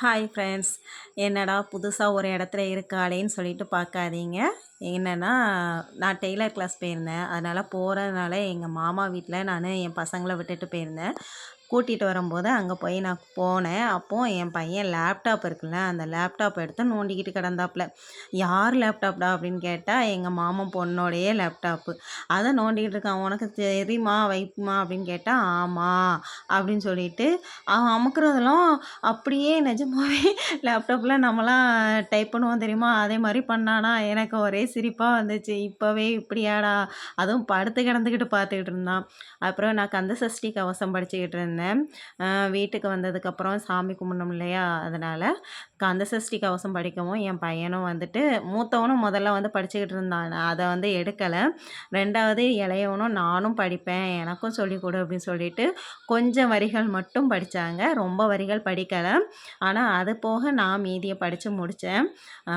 Hi friends. என்னடா புதுசாக ஒரு இடத்துல இருக்காளேன்னு சொல்லிட்டு பார்க்காதீங்க. என்னென்னா, நான் டெய்லர் கிளாஸ் போயிருந்தேன். அதனால் போகிறதுனால எங்கள் மாமா வீட்டில் நான் என் பசங்களை விட்டுட்டு போயிருந்தேன். கூட்டிகிட்டு வரும்போது அங்கே போய் நான் போனேன். அப்போது என் பையன் லேப்டாப் இருக்குல்ல, அந்த லேப்டாப் எடுத்து நோண்டிக்கிட்டு கிடந்தாப்புல. யார் லேப்டாப்டா அப்படின்னு கேட்டால் எங்கள் மாமன் பொண்ணோடைய லேப்டாப்பு. அதை நோண்டிக்கிட்டு இருக்கான். உனக்கு தெரியுமா வைப்புமா அப்படின்னு கேட்டால் ஆமாம் அப்படின்னு சொல்லிட்டு அவன் அமுக்குறதெல்லாம் அப்படியே நிஜமாவே லேப்டாப்பில் நம்மலாம் டைப் பண்ணுவோம் தெரியுமா, அதே மாதிரி பண்ணானா. எனக்கு ஒரே சிரிப்பாக வந்துச்சு. இப்போவே இப்படியாடா, அதுவும் படுத்து கிடந்துக்கிட்டு பார்த்துக்கிட்டு இருந்தான். அப்புறம் நான் கந்த சஷ்டி கவசம் படிச்சுக்கிட்டு இருந்தேன். வீட்டுக்கு வந்ததுக்கப்புறம் சாமி கும்பிடணும் இல்லையா, அதனால் கந்த சஷ்டி கவசம் படிக்கவும் என் பையனும் வந்துட்டு மூத்தவனும் முதல்ல வந்து படிச்சுக்கிட்டு இருந்தான். நான் அதை வந்து எடுக்கலை. 2வது இளையவனும் நானும் படிப்பேன், எனக்கும் சொல்லிக் கொடு அப்படின்னு சொல்லிட்டு கொஞ்சம் வரிகள் மட்டும் படித்தாங்க. ரொம்ப வரிகள் படிக்கலை. ஆனால் அது போக நான் மீதியை படித்து முடித்தேன்.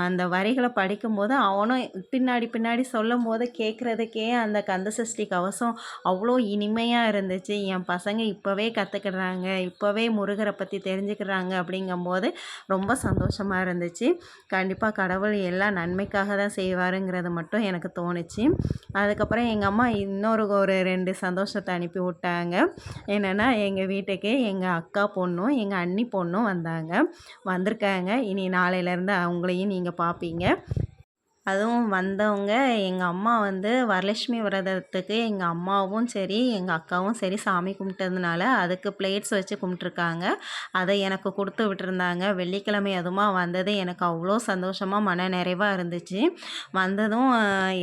அந்த வரிகளை படிக்கும்போது அவனும் பின்னாடி பின்னாடி சொல்லும்போது கேட்குறதுக்கே அந்த கந்த சஷ்டி கவசம் அவ்வளோ இனிமையாக இருந்துச்சு. என் பசங்க இப்போவே கற்றுக்கிடுறாங்க, இப்போவே முருகரை பற்றி தெரிஞ்சுக்கிறாங்க அப்படிங்கும்போது ரொம்ப சந்தோஷமாக இருந்துச்சு. கண்டிப்பாக கடவுள் எல்லாம் நன்மைக்காக தான் செய்வாருங்கிறது மட்டும் எனக்கு தோணுச்சு. அதுக்கப்புறம் எங்கள் அம்மா ஒரு 2 சந்தோஷத்தை அனுப்பி விட்டாங்க. என்னென்னா, எங்கள் வீட்டுக்கு எங்கள் அக்கா பொண்ணும் எங்கள் அண்ணி பொண்ணும் வந்திருக்காங்க. இனி நாளையிலேருந்து அவங்களையும் நீங்கள் பார்ப்பீங்க. அதுவும் வந்தவங்க எங்கள் அம்மா வந்து வரலட்சுமி விரதத்துக்கு எங்கள் அம்மாவும் சரி எங்கள் அக்காவும் சரி சாமி கும்பிட்டதுனால அதுக்கு பிளேட்ஸ் வச்சு கும்பிட்ருக்காங்க. அதை எனக்கு கொடுத்து விட்டுருந்தாங்க. வெள்ளிக்கிழமை அதுவுமா வந்தது எனக்கு அவ்வளோ சந்தோஷமாக மன நிறைவாக இருந்துச்சு. வந்ததும்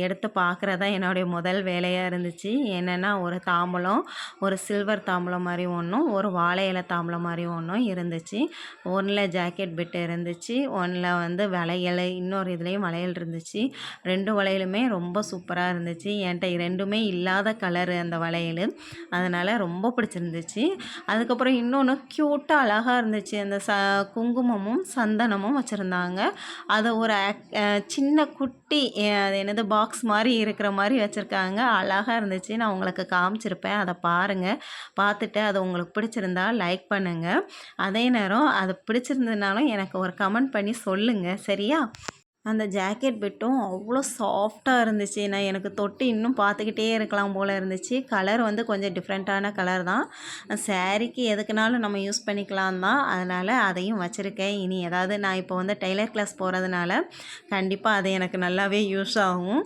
எடுத்து பார்க்குறது தான் என்னுடைய முதல் வேலையாக இருந்துச்சு. என்னென்னா, ஒரு தாம்பூலம், ஒரு சில்வர் தாம்பூலம் மாதிரி ஒன்றும், ஒரு வாழை இலை தாம்பூலம் மாதிரி ஒன்றும் இருந்துச்சு. ஒன்றில் ஜாக்கெட் பிட்டு இருந்துச்சு, ஒன்றில் வந்து வளையல், இன்னொரு இதுலேயும் வளையல் இருந்துச்சு. 2 வளையலுமே ரொம்ப சூப்பராக இருந்துச்சு. என்கிட்ட 2மே இல்லாத கலரு அந்த வளையல், அதனால் ரொம்ப பிடிச்சிருந்துச்சு. அதுக்கப்புறம் இன்னொன்று க்யூட்டாக அழகாக இருந்துச்சு. அந்த குங்குமமும் சந்தனமும் வச்சுருந்தாங்க. அதை ஒரு சின்ன குட்டி அது என்னது பாக்ஸ் மாதிரி இருக்கிற மாதிரி வச்சுருக்காங்க. அழகாக இருந்துச்சு. நான் உங்களுக்கு காமிச்சிருப்பேன், அதை பாருங்கள். பார்த்துட்டு அது உங்களுக்கு பிடிச்சிருந்தா லைக் பண்ணுங்கள். அதே நேரம் அது பிடிச்சிருந்ததுனாலும் எனக்கு ஒரு கமெண்ட் பண்ணி சொல்லுங்கள், சரியா? அந்த ஜாக்கெட் பிட்டும் அவ்வளோ சாஃப்டாக இருந்துச்சு. நான் எனக்கு தொட்டு இன்னும் பார்த்துக்கிட்டே இருக்கலாம் போல் இருந்துச்சு. கலர் வந்து கொஞ்சம் டிஃப்ரெண்ட்டான கலர் தான். சாரீக்கு எதுக்குனாலும் நம்ம யூஸ் பண்ணிக்கலாம் தான். அதனால் அதையும் வச்சுருக்கேன். இனி ஏதாவது நான் இப்போ வந்து டெய்லர் கிளாஸ் போகிறதுனால கண்டிப்பாக அது எனக்கு நல்லாவே யூஸ் ஆகும்.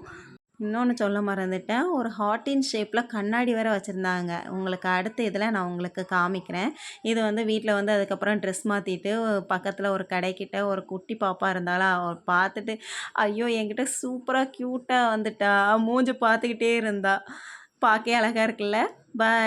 இன்னொன்று சொல்ல மறந்துட்டேன். ஒரு ஹார்ட்டின் ஷேப்பில் கண்ணாடி வேறு வச்சுருந்தாங்க. உங்களுக்கு அடுத்த இதில் நான் உங்களுக்கு காமிக்கிறேன். இது வந்து வீட்டில் வந்து அதுக்கப்புறம் ட்ரெஸ் மாற்றிட்டு பக்கத்தில் ஒரு கடைக்கிட்ட ஒரு குட்டி பாப்பா இருந்தாளா, அவள் பார்த்துட்டு ஐயோ என்கிட்ட சூப்பராக க்யூட்டாக வந்துட்டா, மூஞ்சி பார்த்துக்கிட்டே இருந்தா. பார்க்கவே அழகாக இருக்குல்ல. பாய்.